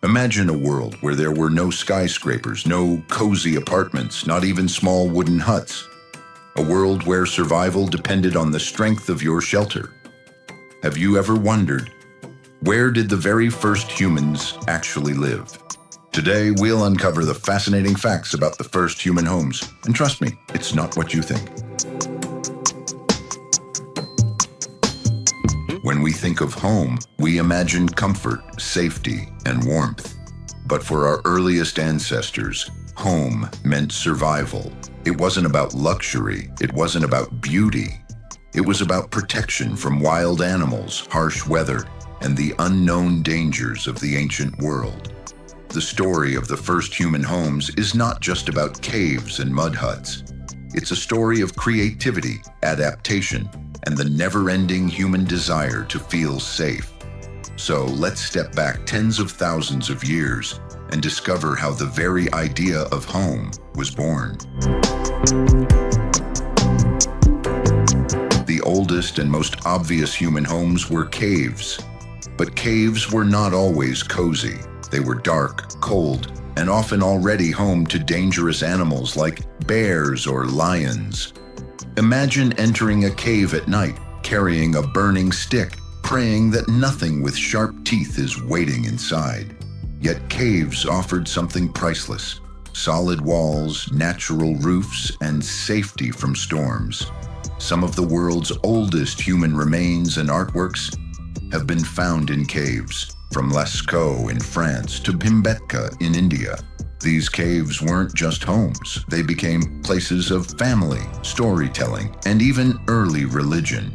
Imagine a world where there were no skyscrapers, no cozy apartments, not even small wooden huts. A world where survival depended on the strength of your shelter. Have you ever wondered, where did the very first humans actually live? Today, we'll uncover the fascinating facts about the first human homes. And trust me, it's not what you think. When we think of home, we imagine comfort, safety, and warmth. But for our earliest ancestors, home meant survival. It wasn't about luxury. It wasn't about beauty. It was about protection from wild animals, harsh weather, and the unknown dangers of the ancient world. The story of the first human homes is not just about caves and mud huts. It's a story of creativity, adaptation, and the never-ending human desire to feel safe. So let's step back tens of thousands of years and discover how the very idea of home was born. The oldest and most obvious human homes were caves. But caves were not always cozy. They were dark, cold, and often already home to dangerous animals like bears or lions. Imagine entering a cave at night, carrying a burning stick, praying that nothing with sharp teeth is waiting inside. Yet caves offered something priceless: solid walls, natural roofs, and safety from storms. Some of the world's oldest human remains and artworks have been found in caves, from Lascaux in France to Bhimbetka in India. These caves weren't just homes. They became places of family, storytelling, and even early religion.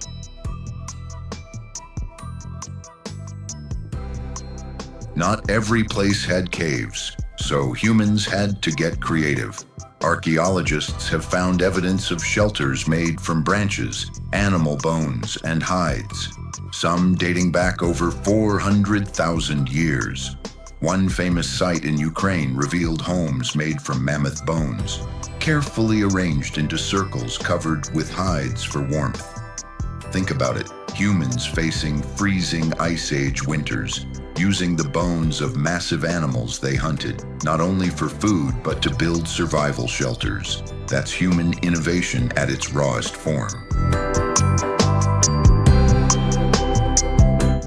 Not every place had caves, so humans had to get creative. Archaeologists have found evidence of shelters made from branches, animal bones, and hides, some dating back over 400,000 years. One famous site in Ukraine revealed homes made from mammoth bones, carefully arranged into circles covered with hides for warmth. Think about it, humans facing freezing Ice Age winters, using the bones of massive animals they hunted, not only for food, but to build survival shelters. That's human innovation at its rawest form.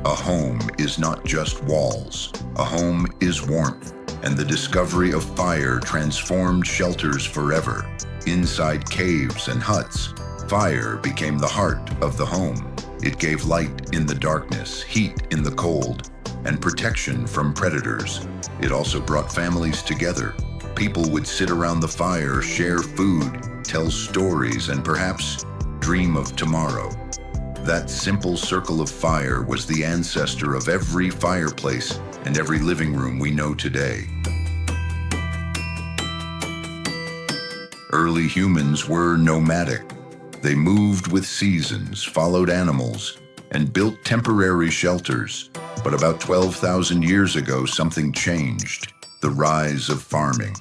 A home is not just walls. A home is warmth, and the discovery of fire transformed shelters forever. Inside caves and huts, fire became the heart of the home. It gave light in the darkness, heat in the cold, and protection from predators. It also brought families together. People would sit around the fire, share food, tell stories, and perhaps dream of tomorrow. That simple circle of fire was the ancestor of every fireplace and every living room we know today. Early humans were nomadic. They moved with seasons, followed animals, and built temporary shelters. But about 12,000 years ago, something changed: the rise of farming.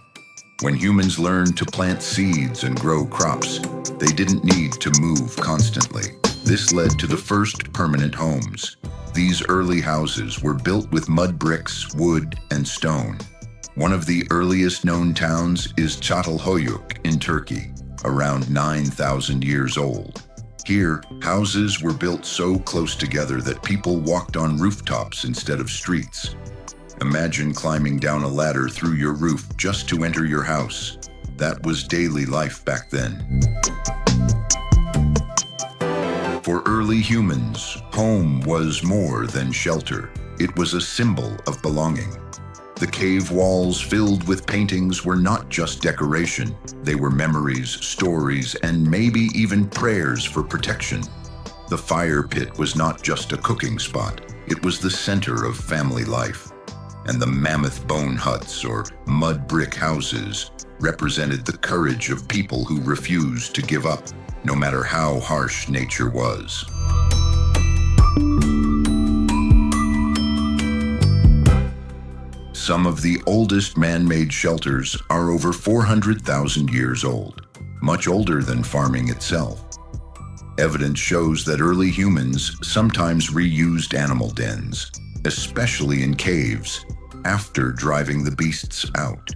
When humans learned to plant seeds and grow crops, they didn't need to move constantly. This led to the first permanent homes. These early houses were built with mud bricks, wood, and stone. One of the earliest known towns is Çatalhöyük in Turkey, around 9,000 years old. Here, houses were built so close together that people walked on rooftops instead of streets. Imagine climbing down a ladder through your roof just to enter your house. That was daily life back then. For early humans, home was more than shelter. It was a symbol of belonging. The cave walls filled with paintings were not just decoration. They were memories, stories, and maybe even prayers for protection. The fire pit was not just a cooking spot. It was the center of family life. And the mammoth bone huts, or mud brick houses, represented the courage of people who refused to give up, no matter how harsh nature was. Some of the oldest man-made shelters are over 400,000 years old, much older than farming itself. Evidence shows that early humans sometimes reused animal dens, especially in caves. after driving the beasts out.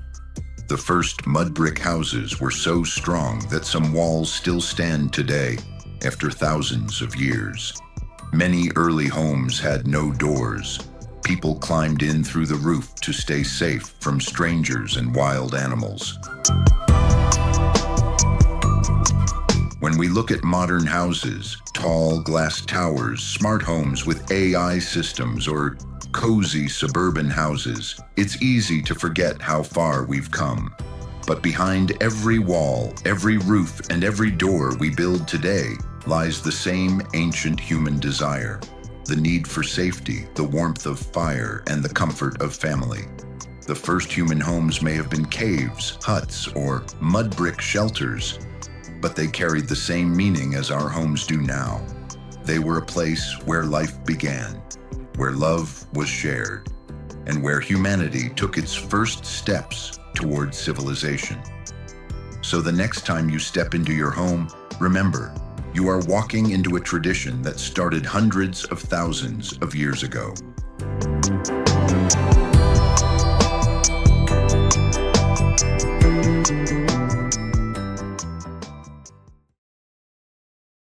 The first mud brick houses were so strong that some walls still stand today after thousands of years. Many early homes had no doors. People climbed in through the roof to stay safe from strangers and wild animals. When we look at modern houses, tall glass towers, smart homes with AI systems, or cozy suburban houses, it's easy to forget how far we've come. But behind every wall, every roof, and every door we build today lies the same ancient human desire: the need for safety, the warmth of fire, and the comfort of family. The first human homes may have been caves, huts, or mud brick shelters, but they carried the same meaning as our homes do now. They were a place where life began, where love was shared, and where humanity took its first steps toward civilization. So the next time you step into your home, remember, you are walking into a tradition that started hundreds of thousands of years ago.